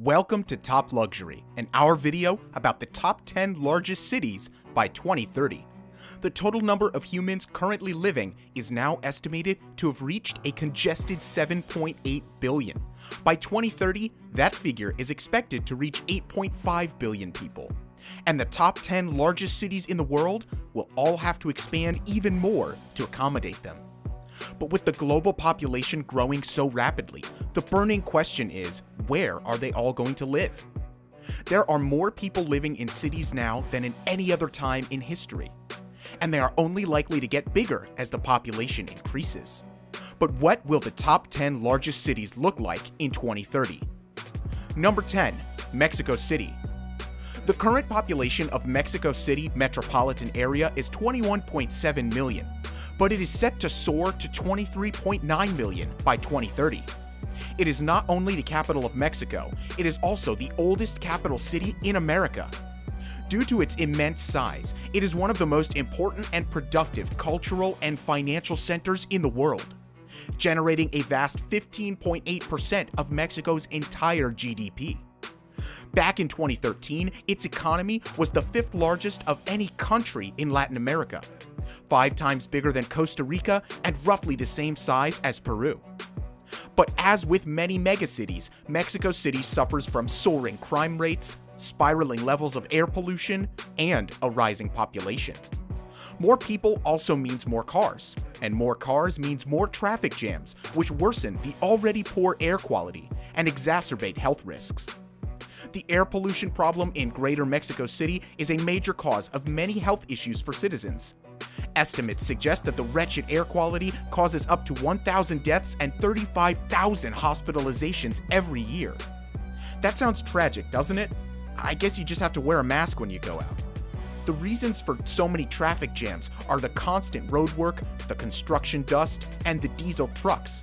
Welcome to Top Luxury, and our video about the top 10 largest cities by 2030. The total number of humans currently living is now estimated to have reached a congested 7.8 billion. By 2030, that figure is expected to reach 8.5 billion people. And the top 10 largest cities in the world will all have to expand even more to accommodate them. But with the global population growing so rapidly, the burning question is, where are they all going to live? There are more people living in cities now than in any other time in history, and they are only likely to get bigger as the population increases. But what will the top 10 largest cities look like in 2030? Number 10. Mexico City. The current population of Mexico City metropolitan area is 21.7 million. But it is set to soar to 23.9 million by 2030. It is not only the capital of Mexico, it is also the oldest capital city in America. Due to its immense size, it is one of the most important and productive cultural and financial centers in the world, generating a vast 15.8% of Mexico's entire GDP. Back in 2013, its economy was the fifth largest of any country in Latin America, 5 times bigger than Costa Rica and roughly the same size as Peru. But as with many megacities, Mexico City suffers from soaring crime rates, spiraling levels of air pollution, and a rising population. More people also means more cars, and more cars means more traffic jams, which worsen the already poor air quality and exacerbate health risks. The air pollution problem in Greater Mexico City is a major cause of many health issues for citizens. Estimates suggest that the wretched air quality causes up to 1,000 deaths and 35,000 hospitalizations every year. That sounds tragic, doesn't it? I guess you just have to wear a mask when you go out. The reasons for so many traffic jams are the constant roadwork, the construction dust, and the diesel trucks.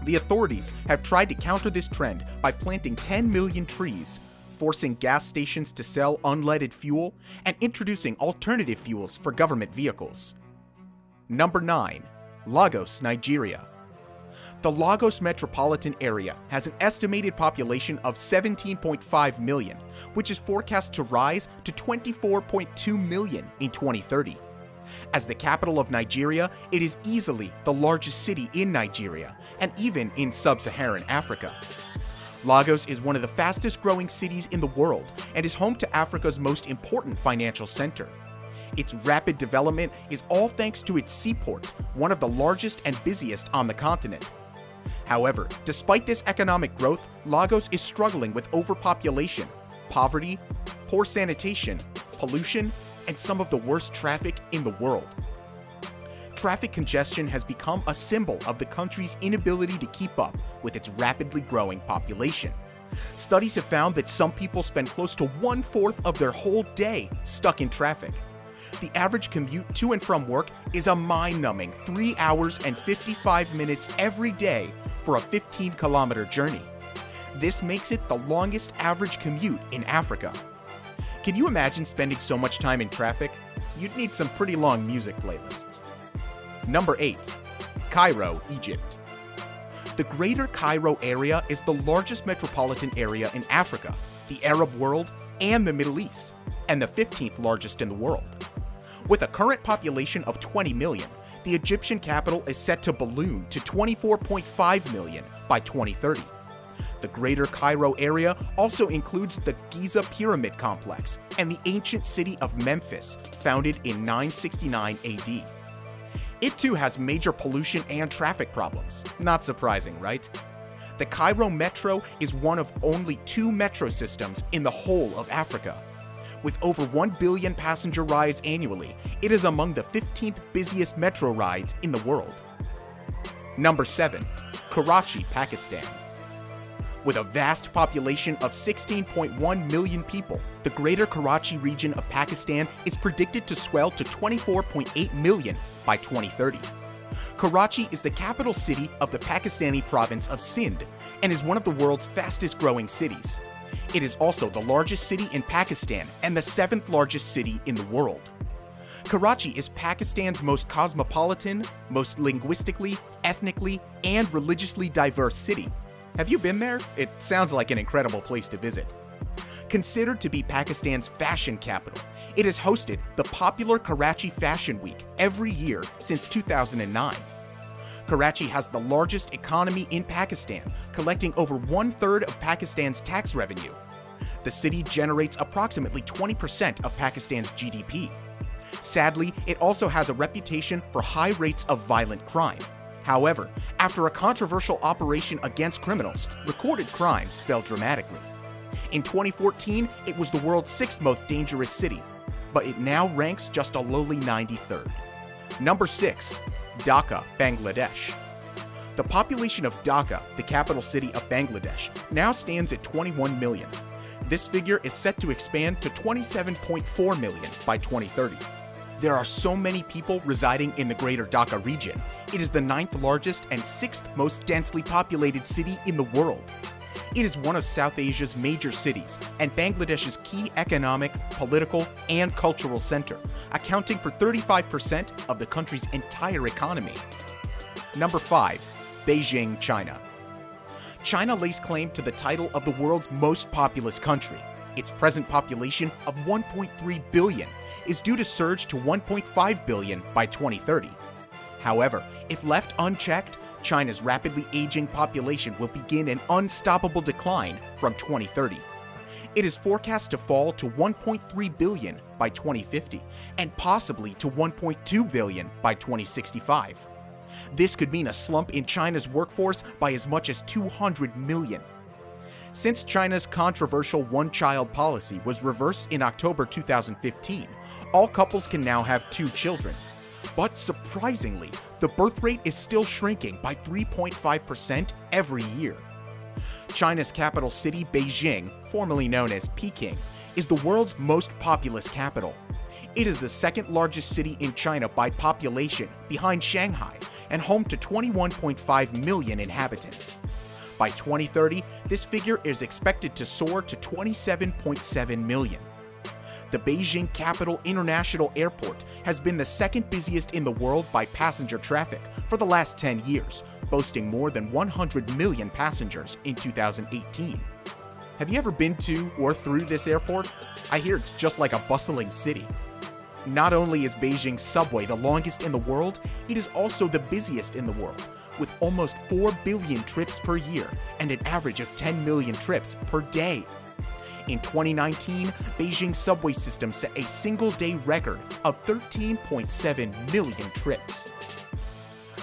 The authorities have tried to counter this trend by planting 10 million trees, forcing gas stations to sell unleaded fuel, and introducing alternative fuels for government vehicles. Number 9. Lagos, Nigeria. The Lagos metropolitan area has an estimated population of 17.5 million, which is forecast to rise to 24.2 million in 2030. As the capital of Nigeria, it is easily the largest city in Nigeria, and even in sub-Saharan Africa. Lagos is one of the fastest growing cities in the world and is home to Africa's most important financial center. Its rapid development is all thanks to its seaport, one of the largest and busiest on the continent. However, despite this economic growth, Lagos is struggling with overpopulation, poverty, poor sanitation, pollution, and some of the worst traffic in the world. Traffic congestion has become a symbol of the country's inability to keep up with its rapidly growing population. Studies have found that some people spend close to 1/4 of their whole day stuck in traffic. The average commute to and from work is a mind-numbing 3 hours and 55 minutes every day for a 15-kilometer journey. This makes it the longest average commute in Africa. Can you imagine spending so much time in traffic? You'd need some pretty long music playlists. Number 8. Cairo, Egypt. The Greater Cairo area is the largest metropolitan area in Africa, the Arab world, and the Middle East, and the 15th largest in the world. With a current population of 20 million, the Egyptian capital is set to balloon to 24.5 million by 2030. The Greater Cairo area also includes the Giza Pyramid Complex and the ancient city of Memphis, founded in 969 AD. It too has major pollution and traffic problems. Not surprising, right? The Cairo Metro is one of only 2 metro systems in the whole of Africa. With over 1 billion passenger rides annually, it is among the 15th busiest metro rides in the world. Number 7. Karachi, Pakistan. With a vast population of 16.1 million people, the Greater Karachi region of Pakistan is predicted to swell to 24.8 million by 2030. Karachi is the capital city of the Pakistani province of Sindh and is one of the world's fastest growing cities. It is also the largest city in Pakistan and the 7th largest city in the world. Karachi is Pakistan's most cosmopolitan, most linguistically, ethnically, and religiously diverse city, Have you been there? It sounds like an incredible place to visit. Considered to be Pakistan's fashion capital, it has hosted the popular Karachi Fashion Week every year since 2009. Karachi has the largest economy in Pakistan, collecting over 1/3 of Pakistan's tax revenue. The city generates approximately 20% of Pakistan's GDP. Sadly, it also has a reputation for high rates of violent crime. However, after a controversial operation against criminals, recorded crimes fell dramatically. In 2014, it was the world's 6th most dangerous city, but it now ranks just a lowly 93rd. Number 6. Dhaka, Bangladesh. The population of Dhaka, the capital city of Bangladesh, now stands at 21 million. This figure is set to expand to 27.4 million by 2030. There are so many people residing in the greater Dhaka region. It is the 9th largest and 6th most densely populated city in the world. It is one of South Asia's major cities and Bangladesh's key economic, political, and cultural center, accounting for 35% of the country's entire economy. Number 5. Beijing, China. China lays claim to the title of the world's most populous country. Its present population of 1.3 billion is due to surge to 1.5 billion by 2030. However, if left unchecked, China's rapidly aging population will begin an unstoppable decline from 2030. It is forecast to fall to 1.3 billion by 2050 and possibly to 1.2 billion by 2065. This could mean a slump in China's workforce by as much as 200 million. Since China's controversial one-child policy was reversed in October 2015, all couples can now have 2 children. But surprisingly, the birth rate is still shrinking by 3.5% every year. China's capital city, Beijing, formerly known as Peking, is the world's most populous capital. It is the 2nd largest city in China by population, behind Shanghai, and home to 21.5 million inhabitants. By 2030, this figure is expected to soar to 27.7 million. The Beijing Capital International Airport has been the 2nd busiest in the world by passenger traffic for the last 10 years, boasting more than 100 million passengers in 2018. Have you ever been to or through this airport? I hear it's just like a bustling city. Not only is Beijing's subway the longest in the world, it is also the busiest in the world, with almost 4 billion trips per year and an average of 10 million trips per day. In 2019, Beijing's subway system set a single-day record of 13.7 million trips.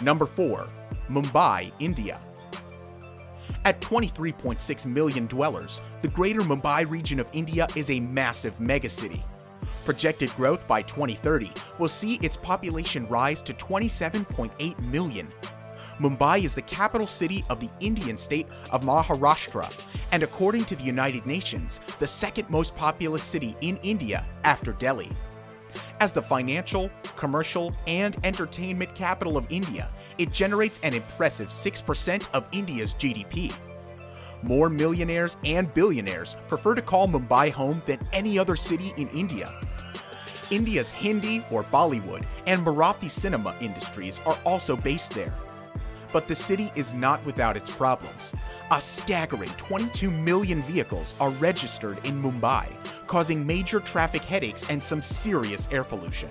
Number 4. Mumbai, India. At 23.6 million dwellers, the Greater Mumbai region of India is a massive megacity. Projected growth by 2030 will see its population rise to 27.8 million. Mumbai is the capital city of the Indian state of Maharashtra, and according to the United Nations, the 2nd most populous city in India after Delhi. As the financial, commercial, and entertainment capital of India, it generates an impressive 6% of India's GDP. More millionaires and billionaires prefer to call Mumbai home than any other city in India. India's Hindi or Bollywood and Marathi cinema industries are also based there. But the city is not without its problems. A staggering 22 million vehicles are registered in Mumbai, causing major traffic headaches and some serious air pollution.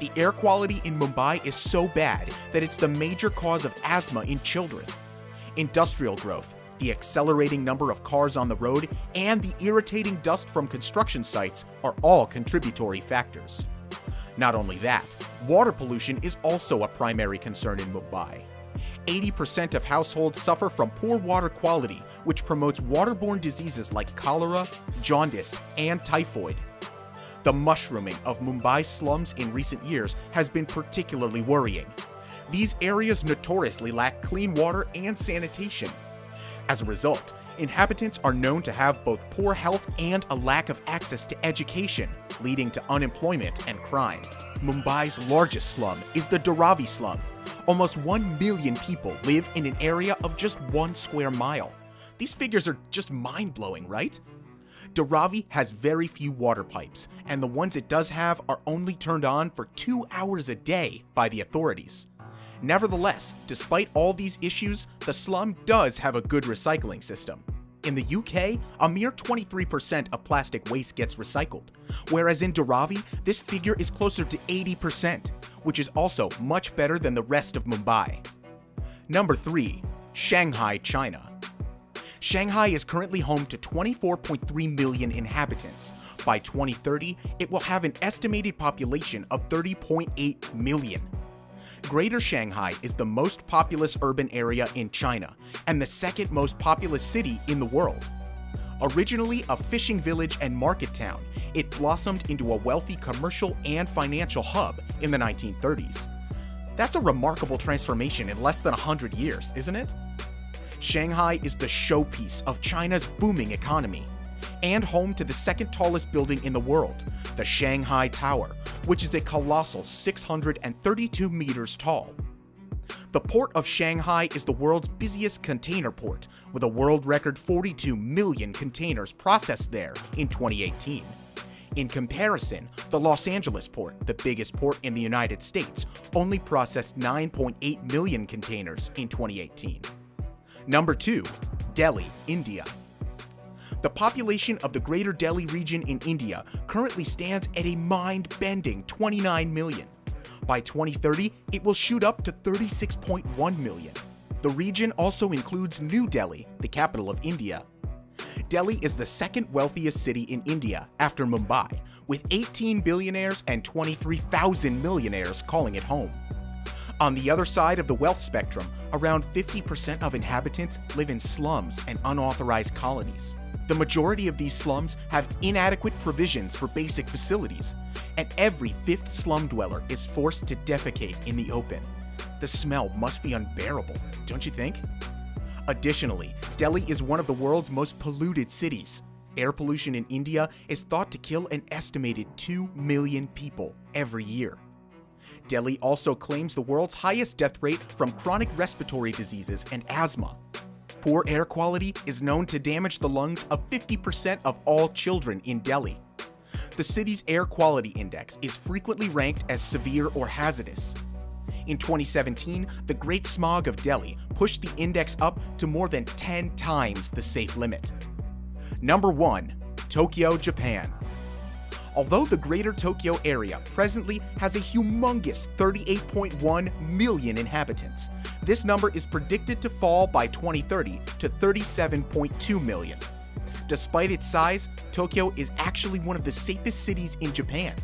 The air quality in Mumbai is so bad that it's the major cause of asthma in children. Industrial growth, the accelerating number of cars on the road, and the irritating dust from construction sites are all contributory factors. Not only that, water pollution is also a primary concern in Mumbai. 80% of households suffer from poor water quality, which promotes waterborne diseases like cholera, jaundice, and typhoid. The mushrooming of Mumbai's slums in recent years has been particularly worrying. These areas notoriously lack clean water and sanitation. As a result, inhabitants are known to have both poor health and a lack of access to education, leading to unemployment and crime. Mumbai's largest slum is the Dharavi slum. Almost 1 million people live in an area of just 1 square mile. These figures are just mind-blowing, right? Dharavi has very few water pipes, and the ones it does have are only turned on for 2 hours a day by the authorities. Nevertheless, despite all these issues, the slum does have a good recycling system. In the UK, a mere 23% of plastic waste gets recycled, whereas in Dharavi, this figure is closer to 80%, which is also much better than the rest of Mumbai. Number 3. Shanghai, China. Shanghai is currently home to 24.3 million inhabitants. By 2030, it will have an estimated population of 30.8 million. Greater Shanghai is the most populous urban area in China and the second most populous city in the world. Originally a fishing village and market town, it blossomed into a wealthy commercial and financial hub in the 1930s. That's a remarkable transformation in less than 100 years, isn't it? Shanghai is the showpiece of China's booming economy and home to the second tallest building in the world, the Shanghai Tower, which is a colossal 632 meters tall. The port of Shanghai is the world's busiest container port, with a world record 42 million containers processed there in 2018. In comparison, the Los Angeles port, the biggest port in the United States, only processed 9.8 million containers in 2018. Number 2. Delhi, India. The population of the Greater Delhi region in India currently stands at a mind-bending 29 million. By 2030, it will shoot up to 36.1 million. The region also includes New Delhi, the capital of India. Delhi is the second wealthiest city in India after Mumbai, with 18 billionaires and 23,000 millionaires calling it home. On the other side of the wealth spectrum, around 50% of inhabitants live in slums and unauthorized colonies. The majority of these slums have inadequate provisions for basic facilities, and every fifth slum dweller is forced to defecate in the open. The smell must be unbearable, don't you think? Additionally, Delhi is one of the world's most polluted cities. Air pollution in India is thought to kill an estimated 2 million people every year. Delhi also claims the world's highest death rate from chronic respiratory diseases and asthma. Poor air quality is known to damage the lungs of 50% of all children in Delhi. The city's air quality index is frequently ranked as severe or hazardous. In 2017, the Great Smog of Delhi pushed the index up to more than 10 times the safe limit. Number 1. Tokyo, Japan. Although the Greater Tokyo area presently has a humongous 38.1 million inhabitants, this number is predicted to fall by 2030 to 37.2 million. Despite its size, Tokyo is actually one of the safest cities in Japan.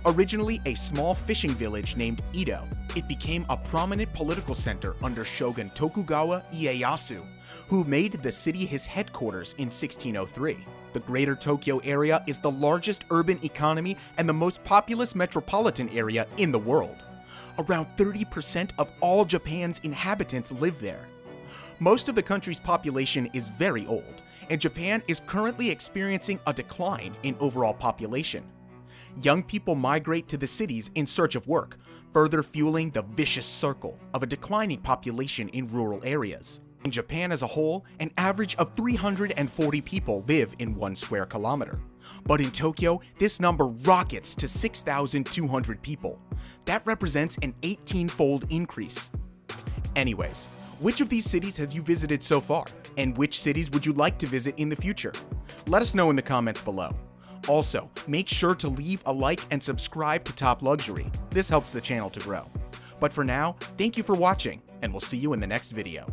Originally a small fishing village named Edo, it became a prominent political center under Shogun Tokugawa Ieyasu, who made the city his headquarters in 1603. The Greater Tokyo area is the largest urban economy and the most populous metropolitan area in the world. Around 30% of all Japan's inhabitants live there. Most of the country's population is very old, and Japan is currently experiencing a decline in overall population. Young people migrate to the cities in search of work, further fueling the vicious circle of a declining population in rural areas. In Japan as a whole, an average of 340 people live in 1 square kilometer. But in Tokyo, this number rockets to 6,200 people. That represents an 18-fold increase. Anyways, which of these cities have you visited so far? And which cities would you like to visit in the future? Let us know in the comments below. Also, make sure to leave a like and subscribe to Top Luxury. This helps the channel to grow. But for now, thank you for watching, and we'll see you in the next video.